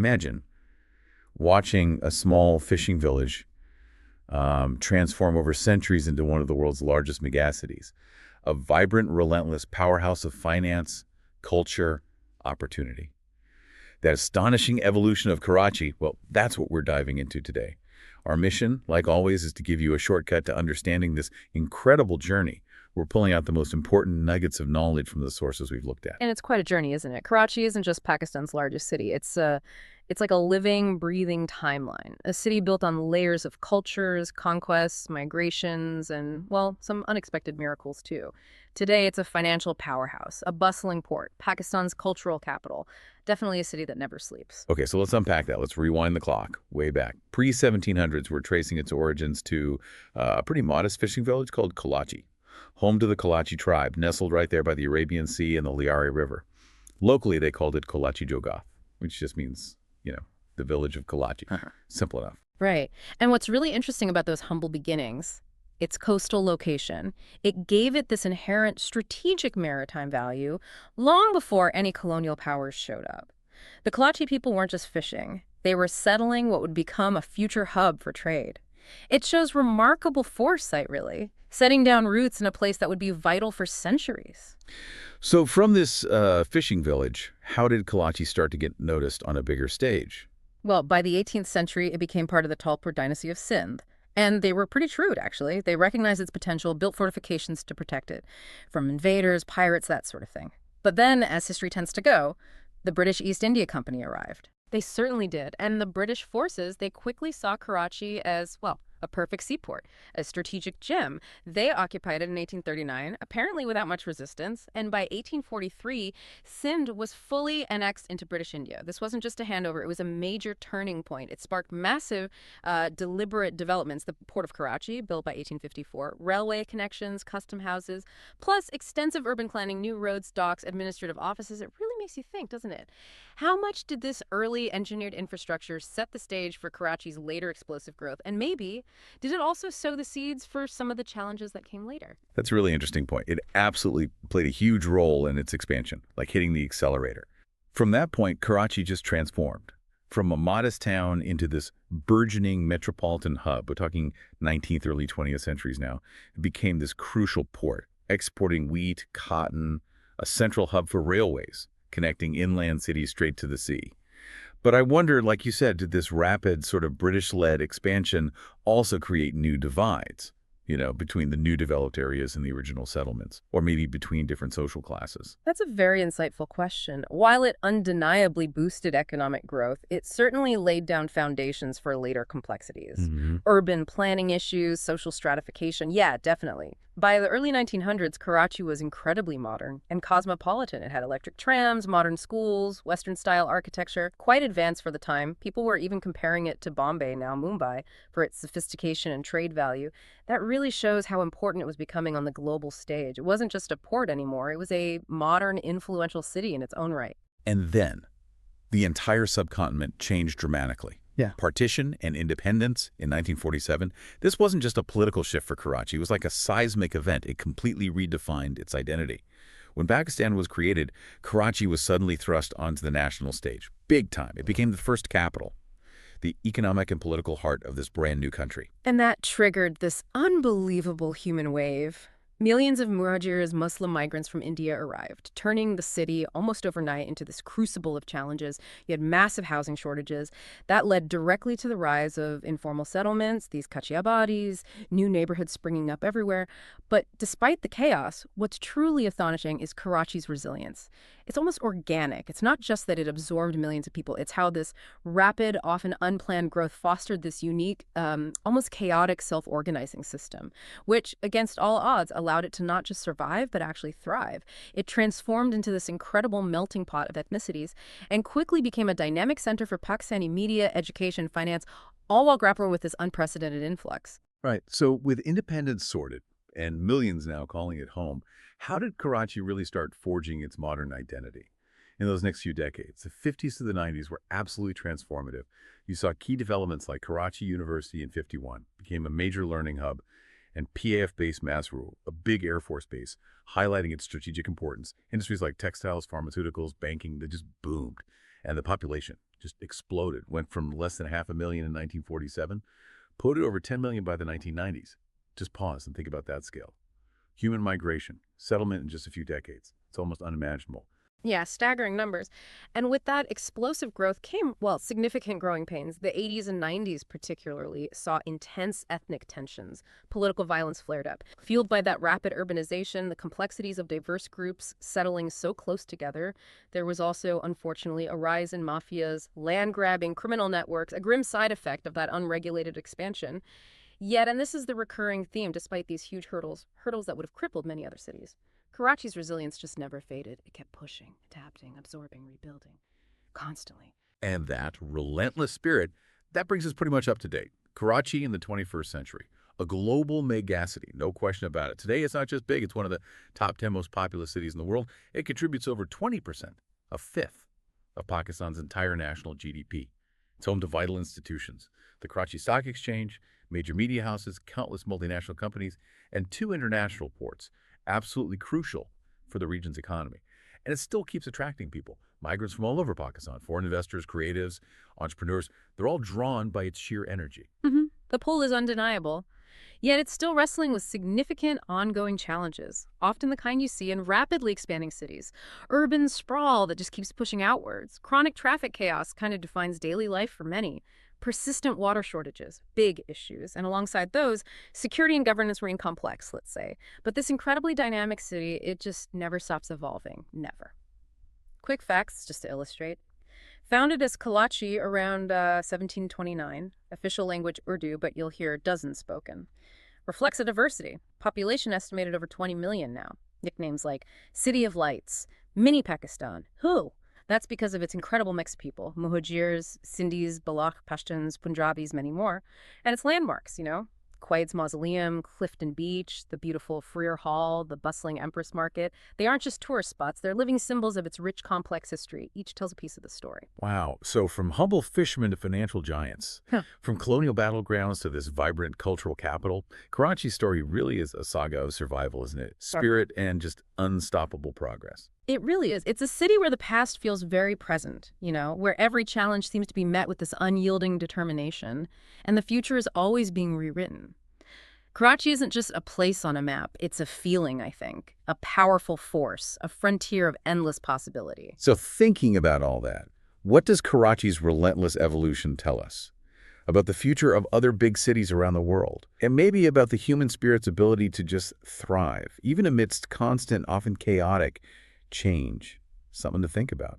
Imagine watching a small fishing village transform over centuries into one of the world's largest megacities, a vibrant, relentless powerhouse of finance, culture, opportunity. That astonishing evolution of Karachi, well, that's what we're diving into today. Our mission, like always, is to give you a shortcut to understanding this incredible journey. We're pulling out the most important nuggets of knowledge from the sources we've looked at. And it's quite a journey, isn't it? Karachi isn't just Pakistan's largest city. It's like a living, breathing timeline. A city built on layers of cultures, conquests, migrations, and, well, some unexpected miracles, too. Today, it's a financial powerhouse, a bustling port, Pakistan's cultural capital. Definitely a city that never sleeps. Okay, so let's unpack that. Let's rewind the clock way back. Pre-1700s, we're tracing its origins to a pretty modest fishing village called Kolachi, home to the Kolachi tribe, nestled right there by the Arabian Sea and the Liari River. Locally, they called it Kolachi Jogath, which just means, the village of Kolachi. Simple enough. Right. And what's really interesting about those humble beginnings, its coastal location, it gave it this inherent strategic maritime value long before any colonial powers showed up. The Kolachi people weren't just fishing. They were settling what would become a future hub for trade. It shows remarkable foresight, really, setting down roots in a place that would be vital for centuries. So from this fishing village, how did Kolachi start to get noticed on a bigger stage? Well, by the 18th century, it became part of the Talpur dynasty of Sindh. And they were pretty shrewd, actually. They recognized its potential, built fortifications to protect it from invaders, pirates, that sort of thing. But then, as history tends to go, the British East India Company arrived. They certainly did. And the British forces, they quickly saw Karachi as, well, a perfect seaport, a strategic gem. They occupied it in 1839, apparently without much resistance, and by 1843, Sindh was fully annexed into British India. This wasn't just a handover, it was a major turning point. It sparked massive, deliberate developments. The port of Karachi, built by 1854, railway connections, custom houses, plus extensive urban planning, new roads, docks, administrative offices. It really makes you think, doesn't it? How much did this early engineered infrastructure set the stage for Karachi's later explosive growth? And maybe, did it also sow the seeds for some of the challenges that came later? That's a really interesting point. It absolutely played a huge role in its expansion, like hitting the accelerator. From that point, Karachi just transformed. From a modest town into this burgeoning metropolitan hub, we're talking 19th, early 20th centuries now, it became this crucial port, exporting wheat, cotton, a central hub for railways, connecting inland cities straight to the sea. But I wonder, like you said, did this rapid sort of British-led expansion also create new divides, between the new developed areas and the original settlements, or maybe between different social classes? That's a very insightful question. While it undeniably boosted economic growth, it certainly laid down foundations for later complexities. Urban planning issues, social stratification, yeah, definitely. By the early 1900s, Karachi was incredibly modern and cosmopolitan. It had electric trams, modern schools, Western-style architecture, quite advanced for the time. People were even comparing it to Bombay, now Mumbai, for its sophistication and trade value. That really shows how important it was becoming on the global stage. It wasn't just a port anymore. It was a modern, influential city in its own right. And then, the entire subcontinent changed dramatically. Yeah. Partition and independence in 1947. This wasn't just a political shift for Karachi. It was like a seismic event. It completely redefined its identity. When Pakistan was created, Karachi was suddenly thrust onto the national stage. Big time. It became the first capital, the economic and political heart of this brand new country. And that triggered this unbelievable human wave. Millions of Muhajirs, Muslim migrants from India arrived, turning the city almost overnight into this crucible of challenges. You had massive housing shortages. That led directly to the rise of informal settlements, these kachiabadis, new neighborhoods springing up everywhere. But despite the chaos, what's truly astonishing is Karachi's resilience. It's almost organic. It's not just that it absorbed millions of people. It's how this rapid, often unplanned growth fostered this unique, almost chaotic self-organizing system, which, against all odds, allowed it to not just survive, but actually thrive. It transformed into this incredible melting pot of ethnicities and quickly became a dynamic center for Pakistani media, education, finance, all while grappling with this unprecedented influx. Right. So with independence sorted and millions now calling it home, how did Karachi really start forging its modern identity? In those next few decades, the 50s to the 90s were absolutely transformative. You saw key developments like Karachi University in '51 became a major learning hub, and PAF-based Masrur, a big Air Force base, highlighting its strategic importance. Industries like textiles, pharmaceuticals, banking, they just boomed. And the population just exploded. Went from less than 500,000 in 1947, put it over 10 million by the 1990s. Just pause and think about that scale. Human migration, settlement in just a few decades. It's almost unimaginable. Yeah, staggering numbers. And with that explosive growth came, well, significant growing pains. The 80s and 90s particularly saw intense ethnic tensions. Political violence flared up. Fueled by that rapid urbanization, the complexities of diverse groups settling so close together, there was also, unfortunately, a rise in mafias, land-grabbing, criminal networks, a grim side effect of that unregulated expansion. Yet, and this is the recurring theme, despite these huge hurdles that would have crippled many other cities, Karachi's resilience just never faded. It kept pushing, adapting, absorbing, rebuilding, constantly. And that relentless spirit, that brings us pretty much up to date. Karachi in the 21st century, a global megacity, no question about it. Today, it's not just big, it's one of the top 10 most populous cities in the world. It contributes over 20%, a fifth, of Pakistan's entire national GDP. It's home to vital institutions, the Karachi Stock Exchange, major media houses, countless multinational companies, and 2 international ports, absolutely crucial for the region's economy. And it still keeps attracting people. Migrants from all over Pakistan, foreign investors, creatives, entrepreneurs, they're all drawn by its sheer energy. The pull is undeniable. Yet it's still wrestling with significant ongoing challenges, often the kind you see in rapidly expanding cities. Urban sprawl that just keeps pushing outwards. Chronic traffic chaos kind of defines daily life for many. Persistent water shortages, big issues. And alongside those, security and governance remain complex, let's say. But this incredibly dynamic city, it just never stops evolving. Never. Quick facts, just to illustrate. Founded as Kolachi around 1729, official language Urdu, but you'll hear dozens spoken. Reflects a diversity. Population estimated over 20 million now. Nicknames like City of Lights, Mini Pakistan. Who? That's because of its incredible mix of people. Muhajirs, Sindhis, Balakh, Pashtuns, Punjabis, many more. And its landmarks, Quaid's Mausoleum, Clifton Beach, the beautiful Freer Hall, the bustling Empress Market. They aren't just tourist spots. They're living symbols of its rich, complex history. Each tells a piece of the story. Wow. So from humble fishermen to financial giants, from colonial battlegrounds to this vibrant cultural capital, Karachi's story really is a saga of survival, isn't it? Spirit and just unstoppable progress. It really is. It's a city where the past feels very present, where every challenge seems to be met with this unyielding determination, and the future is always being rewritten. Karachi isn't just a place on a map. It's a feeling, I think, a powerful force, a frontier of endless possibility. So thinking about all that, what does Karachi's relentless evolution tell us? About the future of other big cities around the world, and maybe about the human spirit's ability to just thrive, even amidst constant, often chaotic change. Something to think about.